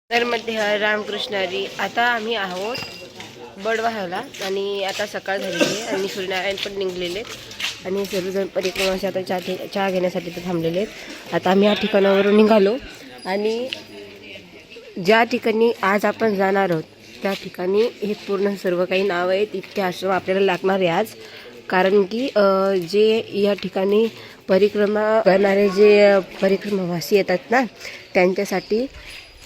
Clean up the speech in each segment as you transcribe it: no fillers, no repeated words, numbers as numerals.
तर मध्ये रामकृष्ण हरी. आता आम्ही आहोत बडवाहला आणि आता सकाळ झालेली आहे आणि सूर्यनारायण पण निघलेले आणि सर्वजण परिक्रमाशी आता चहा घेण्यासाठी ते थांबलेले आहेत. आता आम्ही या ठिकाणावरून निघालो आणि ज्या ठिकाणी आज आपण जाणार आहोत त्या ठिकाणी हे पूर्ण सर्व काही नाव आहेत. इतके आश्रम आपल्याला लागणार आहे आज, कारण की जे या ठिकाणी परिक्रमा करणारे जे परिक्रमावासी येतात ना त्यांच्यासाठी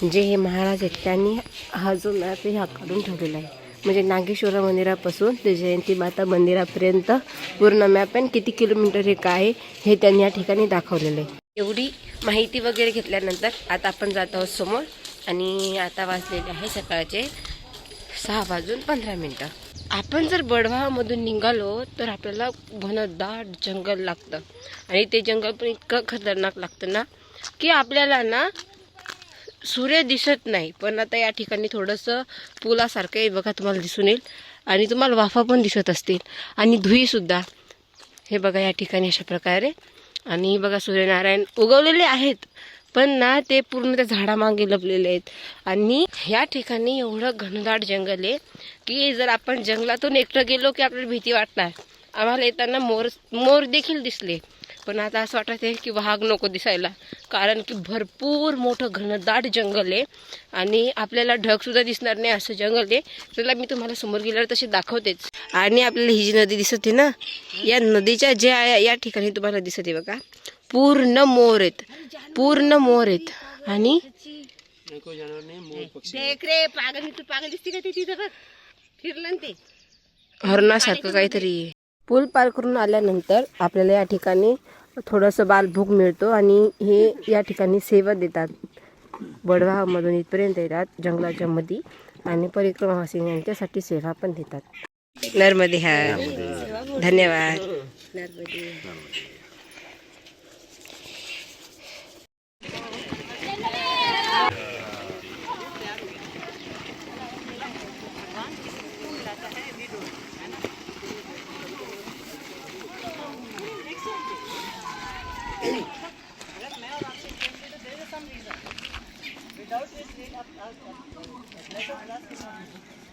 जे हे महाराज आहेत त्यांनी हा जो मॅप आहे हा काढून ठेवलेला आहे. म्हणजे नागेश्वर मंदिरापासून ते जयंती माता मंदिरापर्यंत पूर्ण मॅप आहे. किती किलोमीटर हे काय हे त्यांनी या ठिकाणी दाखवलेलं आहे. एवढी माहिती वगैरे घेतल्यानंतर आता आपण जात आहोत समोर आणि आता वाजलेले आहे सकाळचे 6:15. आपण जर बडवामधून निघालो तर आपल्याला घनदाट जंगल लागतं आणि ते जंगल पण इतकं खतरनाक लागतं ना की आपल्याला ना सूर्य दिसत नाही. पण आता या ठिकाणी थोडंसं पुलासारखं आहे बघा, तुम्हाला दिसून येईल आणि तुम्हाला वाफा पण दिसत असतील आणि धुईसुद्धा. हे बघा या ठिकाणी अशा प्रकारे. आणि बघा सूर्यनारायण उगवलेले आहेत पण ना ते पूर्ण त्या झाडामागे लपलेले आहेत. आणि या ठिकाणी एवढं घनदाट जंगल आहे की जर आपण जंगलातून एकटं गेलो की आपल्याला भीती वाटणार. आम्हाला येताना मोर देखील दिसले, पण आता असं वाटत आहे की वाघ नको दिसायला, कारण की भरपूर मोठं घनदाट जंगल आहे आणि आपल्याला ढगसुद्धा दिसणार नाही असं जंगल आहे. त्याला मी तुम्हाला समोर गेल्यावर तसे दाखवतेच. आणि आपल्याला ही जी नदी दिसते ना, या नदीच्या ज्या या ठिकाणी तुम्हाला दिसते बघा पूर्ण मोर आहेत, पूर्ण मोर आहेत. आणि हरणासारखं काहीतरी. पूल पार करून आल्यानंतर आपल्याला या ठिकाणी थोडंसं बालभोग मिळतो आणि हे या ठिकाणी सेवा देतात. बडवामधून इथपर्यंत येतात जंगलाच्या मध्ये आणि परिक्रमावासी यांच्यासाठी सेवा पण देतात. नर्मदे हर. धन्यवाद. नर्मदे. Without this,